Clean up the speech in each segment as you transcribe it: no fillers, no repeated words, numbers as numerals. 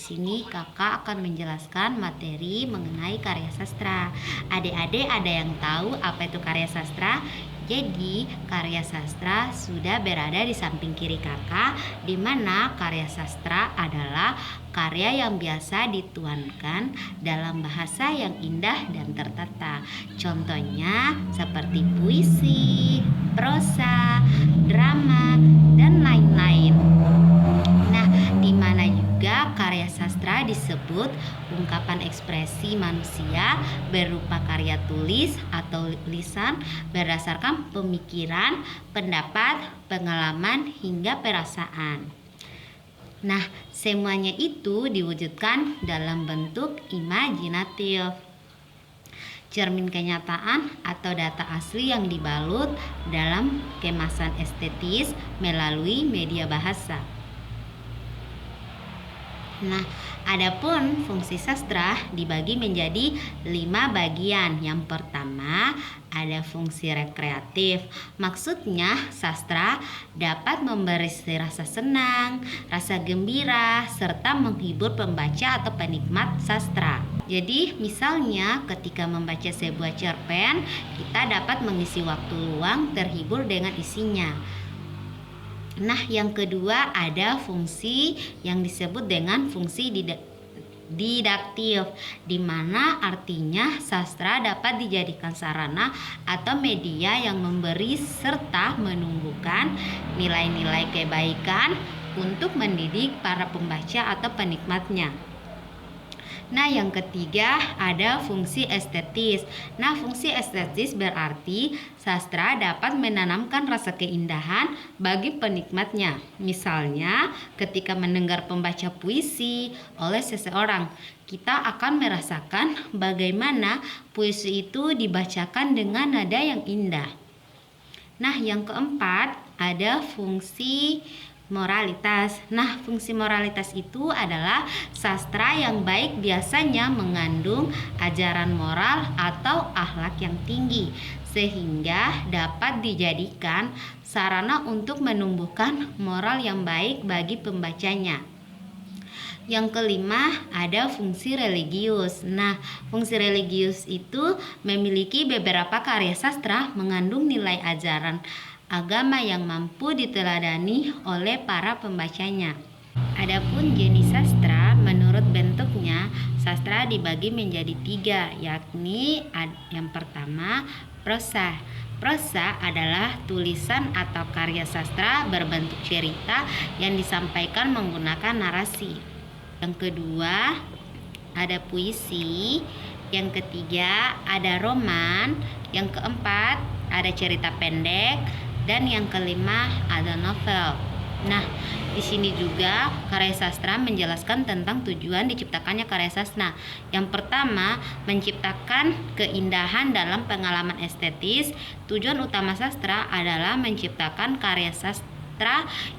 sini kakak akan menjelaskan materi mengenai karya sastra. Adik-adik ada yang tahu apa itu karya sastra? Jadi, karya sastra sudah berada di samping kiri kakak, di mana karya sastra adalah karya yang biasa dituangkan dalam bahasa yang indah dan tertata. Contohnya seperti puisi, prosa, drama, dan lain-lain. Nah, di mana juga karya sastra disebut ungkapan ekspresi manusia berupa karya tulis atau lisan berdasarkan pemikiran, pendapat, pengalaman, hingga perasaan. Nah, semuanya itu diwujudkan dalam bentuk imajinatif, cermin kenyataan atau data asli yang dibalut dalam kemasan estetis melalui media bahasa. Nah, adapun fungsi sastra dibagi menjadi 5 bagian. Yang pertama, ada fungsi rekreatif. Maksudnya, sastra dapat memberi rasa senang, rasa gembira, serta menghibur pembaca atau penikmat sastra. Jadi, misalnya ketika membaca sebuah cerpen, kita dapat mengisi waktu luang terhibur dengan isinya. Nah, yang kedua ada fungsi yang disebut dengan fungsi didaktif, di mana artinya sastra dapat dijadikan sarana atau media yang memberi serta menumbuhkan nilai-nilai kebaikan untuk mendidik para pembaca atau penikmatnya. Nah, yang ketiga ada fungsi estetis. Nah, fungsi estetis berarti sastra dapat menanamkan rasa keindahan bagi penikmatnya. Misalnya, ketika mendengar pembaca puisi oleh seseorang, kita akan merasakan bagaimana puisi itu dibacakan dengan nada yang indah. Nah, yang keempat ada fungsi moralitas. Nah, fungsi moralitas itu adalah sastra yang baik biasanya mengandung ajaran moral atau akhlak yang tinggi, sehingga dapat dijadikan sarana untuk menumbuhkan moral yang baik bagi pembacanya. Yang kelima ada fungsi religius. Nah, fungsi religius itu memiliki beberapa karya sastra mengandung nilai ajaran agama yang mampu diteladani oleh para pembacanya. Adapun jenis sastra, menurut bentuknya, sastra dibagi menjadi 3, yakni yang pertama, prosa. Prosa adalah tulisan atau karya sastra berbentuk cerita yang disampaikan menggunakan narasi. Yang kedua, ada puisi. Yang ketiga, ada roman. Yang keempat, ada cerita pendek. Dan yang kelima ada novel. Nah, di sini juga karya sastra menjelaskan tentang tujuan diciptakannya karya sastra. Yang pertama, menciptakan keindahan dalam pengalaman estetis. Tujuan utama sastra adalah menciptakan karya sastra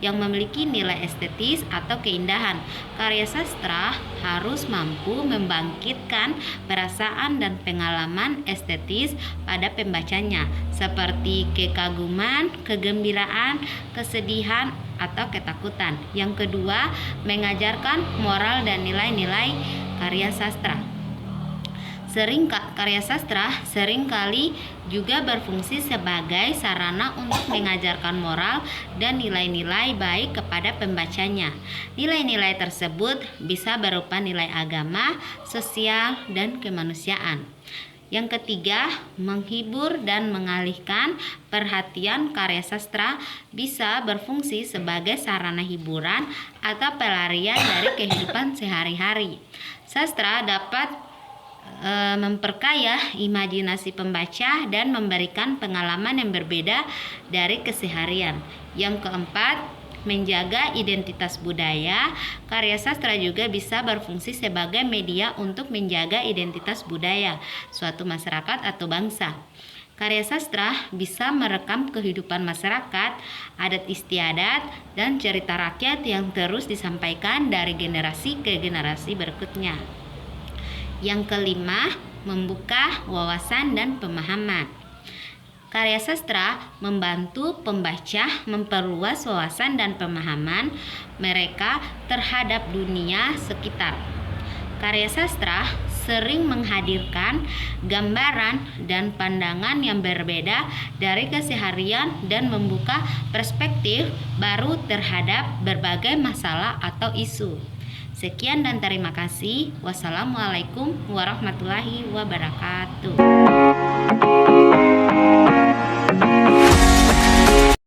yang memiliki nilai estetis atau keindahan. Karya sastra harus mampu membangkitkan perasaan dan pengalaman estetis pada pembacanya, seperti kekaguman, kegembiraan, kesedihan, atau ketakutan. Yang kedua, mengajarkan moral dan nilai-nilai karya sastra. Karya sastra seringkali juga berfungsi sebagai sarana untuk mengajarkan moral dan nilai-nilai baik kepada pembacanya. Nilai-nilai tersebut bisa berupa nilai agama, sosial, dan kemanusiaan. Yang ketiga, menghibur dan mengalihkan perhatian. Karya sastra bisa berfungsi sebagai sarana hiburan atau pelarian dari kehidupan sehari-hari. Sastra dapat memperkaya imajinasi pembaca dan memberikan pengalaman yang berbeda dari keseharian. Yang keempat, menjaga identitas budaya. Karya sastra juga bisa berfungsi sebagai media untuk menjaga identitas budaya suatu masyarakat atau bangsa. Karya sastra bisa merekam kehidupan masyarakat, adat istiadat, dan cerita rakyat yang terus disampaikan dari generasi ke generasi berikutnya. Yang kelima, membuka wawasan dan pemahaman. Karya sastra membantu pembaca memperluas wawasan dan pemahaman mereka terhadap dunia sekitar. Karya sastra sering menghadirkan gambaran dan pandangan yang berbeda dari keseharian dan membuka perspektif baru terhadap berbagai masalah atau isu. Sekian dan terima kasih. Wassalamualaikum warahmatullahi wabarakatuh.